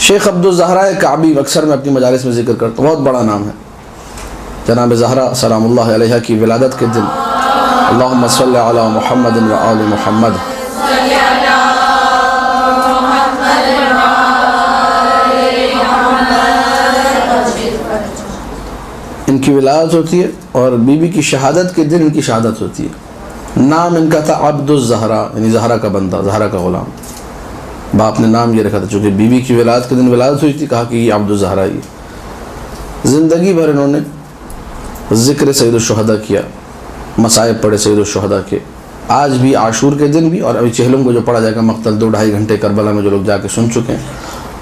شیخ عبدالزہرا کعبی اکثر میں اپنی مجالس میں ذکر کرتا ہوں، بہت بڑا نام ہے۔ جناب زہرا سلام اللہ علیہ کی ولادت کے دن اللہم صلی علی محمد و آل محمد، ان کی ولادت ہوتی ہے اور بی بی کی شہادت کے دن ان کی شہادت ہوتی ہے۔ نام ان کا تھا عبد الزہرا، یعنی زہرا کا بندہ، زہرا کا غلام۔ باپ نے نام یہ رکھا تھا، چونکہ بی بی کی ولادت کے دن ولادت ہوئی تھی، کہا کہ یہ عبد الزہرا ہی۔ زندگی بھر انہوں نے ذکر سید الشہداء کیا، مصائب پڑھے سید الشہداء کے۔ آج بھی عاشور کے دن بھی، اور ابھی چہلم کو جو پڑھا جائے گا مقتل 2-2.5 گھنٹے کربلا میں جو لوگ جا کے سن چکے ہیں،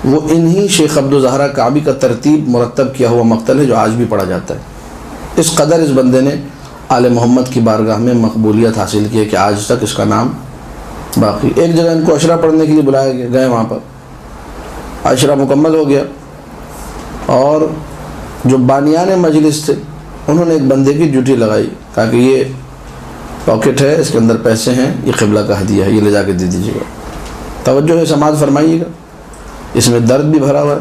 وہ انہی شیخ عبدالزہرا کعبی کا ترتیب مرتب کیا ہوا مقتل ہے جو آج بھی پڑھا جاتا ہے۔ اس قدر اس بندے نے آل محمد کی بارگاہ میں مقبولیت حاصل کی ہے کہ آج تک اس کا نام باقی۔ ایک جگہ ان کو عشرہ پڑھنے کے لیے بلایا گئے، وہاں پر عشرہ مکمل ہو گیا، اور جو بانیان مجلس تھے انہوں نے ایک بندے کی ڈیوٹی لگائی، کہا کہ یہ پاکٹ ہے، اس کے اندر پیسے ہیں، یہ قبلہ کا ہدیہ ہے، یہ لے جا کے دے دیجیے گا۔ توجہ ہے، سماعت فرمائیے گا، اس میں درد بھی بھرا ہوا ہے،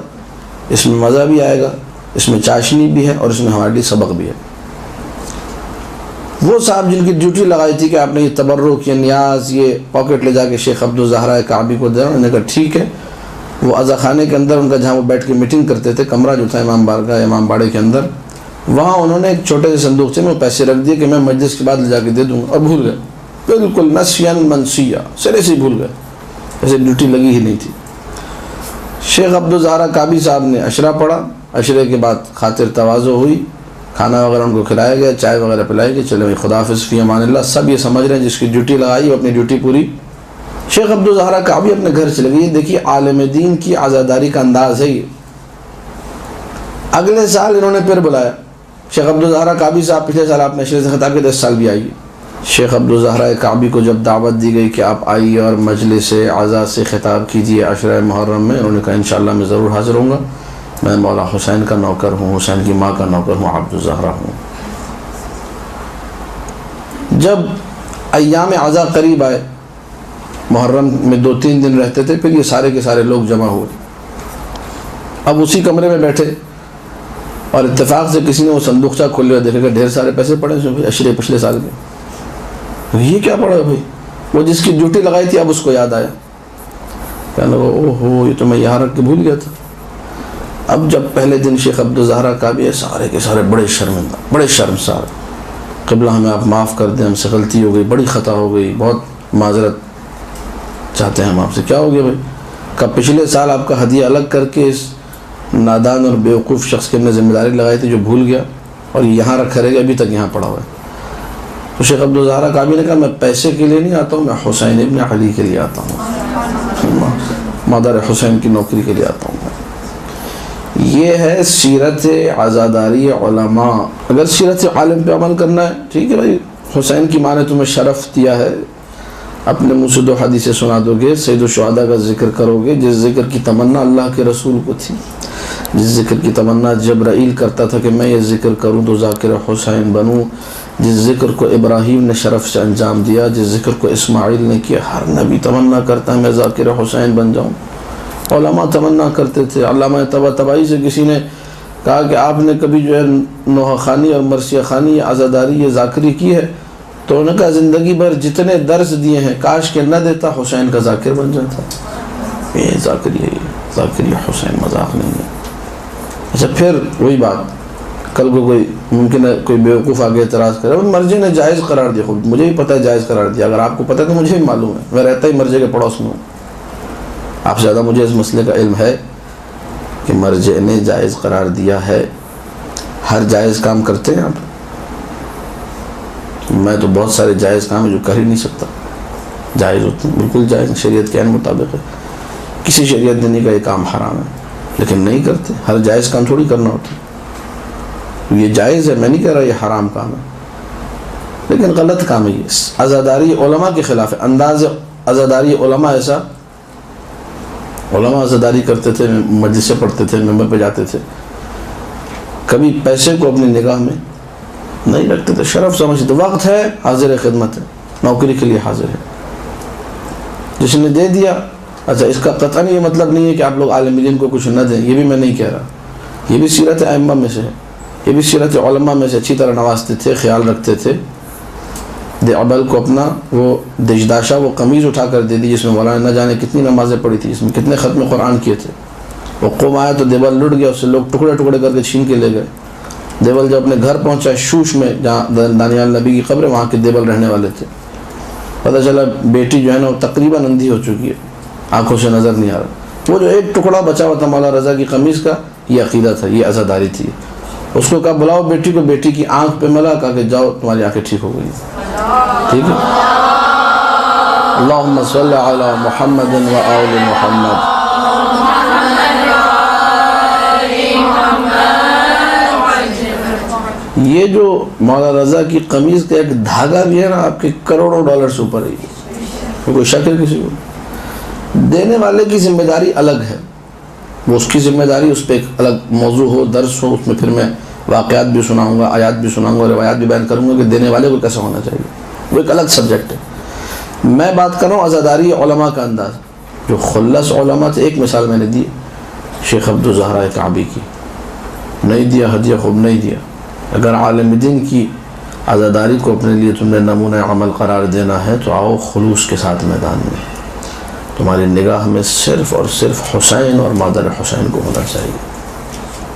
اس میں مزہ بھی آئے گا، اس میں چاشنی بھی ہے، اور اس میں ہمارے لیے سبق بھی ہے۔ وہ صاحب جن کی ڈیوٹی لگائی تھی کہ آپ نے یہ تبرک، یہ نیاز، یہ پاکٹ لے جا کے شیخ عبدالزہرا کعبی کو دے، انہوں نے کہا ٹھیک ہے۔ وہ عزا خانے کے اندر ان کا جہاں وہ بیٹھ کے میٹنگ کرتے تھے، کمرہ جو تھا امام بارگاہ امام باڑے کے اندر، وہاں انہوں نے ایک چھوٹے سے صندوق سے میں پیسے رکھ دیے کہ میں مجلس کے بعد لے جا کے دے دوں گا، اور بھول گئے، بالکل نسیان منسیہ، سرے سے بھول گئے، ایسے ڈیوٹی لگی ہی نہیں تھی۔ شیخ عبدالزہرا کعبی صاحب نے عشرہ پڑھا، عشرے کے بعد خاطر تواضع ہوئی، کھانا وغیرہ ان کو کھلایا گیا، چائے وغیرہ پلائی گئی، چلے خدا حافظ فی امان اللہ۔ سب یہ سمجھ رہے ہیں جس کی ڈیوٹی لگائی وہ اپنی ڈیوٹی پوری۔ شیخ عبدالزہرا کعبی اپنے گھر چلے گئے۔ یہ دیکھیے عالم دین کی عزاداری کا انداز ہے یہ۔ اگلے سال انہوں نے پھر بلایا شیخ عبدالزہرا کعبی صاحب، پچھلے سال آپ نے عشرے سے خطاب کیا، 10 سال بھی آئیے۔ شیخ عبدالزہرا کعبی کو جب دعوت دی گئی کہ آپ آئیے اور مجلس عزا سے خطاب کیجیے عشرہ محرم میں، انہوں نے کہا انشاءاللہ میں ضرور حاضر ہوں گا، میں مولا حسین کا نوکر ہوں، حسین کی ماں کا نوکر ہوں، عبدالزہرا ہوں۔ جب ایام عزا قریب آئے، محرم میں 2-3 دن رہتے تھے، پھر یہ سارے کے سارے لوگ جمع ہوئے۔ اب اسی کمرے میں بیٹھے اور اتفاق سے کسی نے وہ صندوقچہ کھولے ہوئے دیکھے کہ ڈھیر سارے پیسے پڑے ہیں عشرے پچھلے سال کے۔ یہ کیا پڑا ہے بھائی؟ وہ جس کی ڈیوٹی لگائی تھی اب اس کو یاد آیا، کہنے لگا اوہ ہو یہ تو میں یہاں رکھ کے بھول گیا تھا۔ اب جب پہلے دن شیخ عبدالزہرا کعبی ہے، سارے کے سارے بڑے شرمندہ، بڑے شرمسار، قبلہ ہمیں آپ معاف کر دیں، ہم سے غلطی ہو گئی، بڑی خطا ہو گئی، بہت معذرت چاہتے ہیں ہم آپ سے۔ کیا ہو گیا بھائی؟ کہ پچھلے سال آپ کا ہدیہ الگ کر کے اس نادان اور بیوقوف شخص کے اندر ذمہ داری لگائی تھی جو بھول گیا، اور یہاں رکھا رہے گا، ابھی تک یہاں پڑا ہوا ہے۔ تو شیخ عبدالزہرا کعبی نے کہا میں پیسے کے لیے نہیں آتا ہوں، میں حسین ابن علی کے لیے آتا ہوں، مادر حسین کی نوکری کے لیے آتا ہوں۔ یہ ہے سیرت عزاداری علماء۔ اگر سیرت عالم پہ عمل کرنا ہے ٹھیک ہے بھائی، حسین کی ماں نے تمہیں شرف دیا ہے، اپنے منہ سے 2 حدیثیں سنا دو گے، سید الشہداء کا ذکر کرو گے، جس ذکر کی تمنا اللہ کے رسول کو تھی، جس ذکر کی تمنا جبرائیل کرتا تھا کہ میں یہ ذکر کروں تو ذاکر حسین بنوں، جس ذکر کو ابراہیم نے شرف سے انجام دیا، جس ذکر کو اسماعیل نے کیا، ہر نبی تمنا کرتا ہے میں ذاکر حسین بن جاؤں۔ علماء تمنا کرتے تھے۔ علامہ طباطبائی سے کسی نے کہا کہ آپ نے کبھی جو ہے نوحہ خانی اور مرثیہ خانی یا عزاداری یا ذاکری کی ہے؟ تو انہوں نے کہا زندگی بھر جتنے درس دیے ہیں کاش کہ نہ دیتا، حسین کا ذاکر بن جاتا۔ یہ ذاکری ہے، ذاکری حسین مذاق نہیں ہے۔ اچھا پھر وہی بات، کل کو کوئی ممکن ہے کوئی بیوقوف آگے اعتراض کرے، مرجع نے جائز قرار دیا، خود مجھے ہی پتہ ہے جائز قرار دیا، اگر آپ کو پتہ ہے تو مجھے بھی معلوم ہے، میں رہتا ہی مرجع کے پڑوس میں ہوں، آپ سے زیادہ مجھے اس مسئلے کا علم ہے کہ مرجع نے جائز قرار دیا ہے۔ ہر جائز کام کرتے ہیں آپ؟ میں تو بہت سارے جائز کام ہیں جو کر ہی نہیں سکتا، جائز ہوتے ہیں، بالکل جائز، شریعت کے عین مطابق ہے، کسی شریعت نے نہیں کہا یہ کام حرام ہے، لیکن نہیں کرتے۔ ہر جائز کام تھوڑی کرنا ہوتا، یہ جائز ہے، میں نہیں کہہ رہا یہ حرام کام ہے، لیکن غلط کام ہے یہ۔ عزاداری علماء کے خلاف ہے، انداز عزاداری علماء ایسا، علماء عزاداری کرتے تھے، مجلس سے پڑھتے تھے، ممبر پہ جاتے تھے، کبھی پیسے کو اپنی نگاہ میں نہیں رکھتے تھے، شرف سمجھتے تھے، وقت ہے حاضر خدمت ہے، نوکری کے لیے حاضر ہے، جس نے دے دیا اچھا اس کا قطعاً یہ مطلب نہیں ہے کہ آپ لوگ عالم دین کو کچھ نہ دیں، یہ بھی میں نہیں کہہ رہا، یہ بھی سیرت ائمہ میں سے ہے، یہ بھی سیرت علماء میں سے اچھی طرح نوازتے تھے، خیال رکھتے تھے۔ دیوبند کو اپنا وہ دشداشا، وہ قمیض اٹھا کر دے دی جس میں مولانا نہ جانے کتنی نمازیں پڑھی تھی، اس میں کتنے ختم قرآن کیے تھے۔ وہ قوم آیا تو دیوبند لٹ گیا، اس سے لوگ ٹکڑے ٹکڑے کر کے چھین کے لے گئے۔ دیوبند جب اپنے گھر پہنچا شوش میں جہاں دانیال نبی کی قبر ہے، وہاں کے دیوبند رہنے والے تھے، پتہ چلا بیٹی جو ہے نا وہ تقریباً اندھی ہو چکی ہے، آنکھوں سے نظر نہیں آ رہا۔ وہ جو ایک ٹکڑا بچا ہوا تھا مولانا رضا کی قمیض کا، یہ عقیدہ تھا، یہ عزاداری تھی۔ اس کو کہا بلاؤ بیٹی کو، بیٹی کی آنکھ پہ ملا، کہا کہ جاؤ تمہاری آنکھیں ٹھیک ہو گئی، ٹھیک ہے۔ اللہم صلی علی محمد و آل محمد۔ یہ جو مولانا رضا کی قمیض کا ایک دھاگا بھی ہے نا، آپ کے کروڑوں ڈالر سے اوپر ہے، کوئی شک ہے کسی کو؟ دینے والے کی ذمہ داری الگ ہے، وہ اس کی ذمہ داری، اس پہ ایک الگ موضوع ہو، درس ہو، اس میں پھر میں واقعات بھی سناؤں گا، آیات بھی سناؤں گا، روایات بھی بیان کروں گا کہ دینے والے کو کیسا ہونا چاہیے، وہ ایک الگ سبجیکٹ ہے۔ میں بات کر رہا ہوں عزاداری علماء کا انداز، جو خلص علماء تھے۔ ایک مثال میں نے دی شیخ عبد الزہرا کعبی کی، نہیں دیا ہدیہ، خوب نہیں دیا۔ اگر عالم دین کی عزاداری کو اپنے لیے تم نے نمونہ عمل قرار دینا ہے تو آؤ خلوص کے ساتھ میدان میں، تمہاری نگاہ میں صرف اور صرف حسین اور مادر حسین کو ہونا چاہیے۔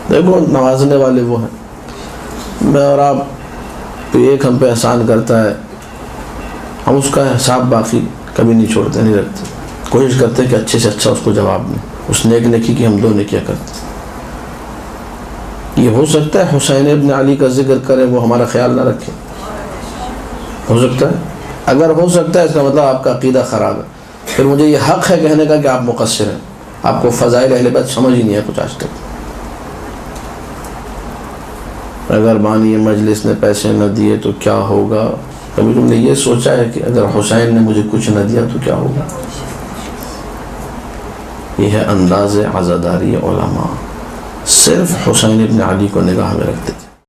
دیکھو نوازنے والے وہ ہیں، میں اور آپ، ایک ہم پہ احسان کرتا ہے، ہم اس کا حساب باقی کبھی نہیں چھوڑتے، نہیں رکھتے، کوشش کرتے کہ اچھے سے اچھا اس کو جواب دیں، اس نیک نیکی کی ہم دو نیکیاں کرتے۔ یہ ہو سکتا ہے حسین ابن علی کا ذکر کریں وہ ہمارا خیال نہ رکھے، ہو سکتا ہے؟ اگر ہو سکتا ہے اس کا مطلب آپ کا عقیدہ خراب ہے، پھر مجھے یہ حق ہے کہنے کا کہ آپ مقصر ہیں، آپ کو فضائل اہل بیت سمجھ ہی نہیں ہے کچھ آج تک۔ اگر بانی مجلس نے پیسے نہ دیے تو کیا ہوگا؟ کبھی تم نے یہ سوچا ہے کہ اگر حسین نے مجھے کچھ نہ دیا تو کیا ہوگا؟ یہ ہے انداز عزاداری علماء، صرف حسین ابن علی کو نگاہ میں رکھتے تھے۔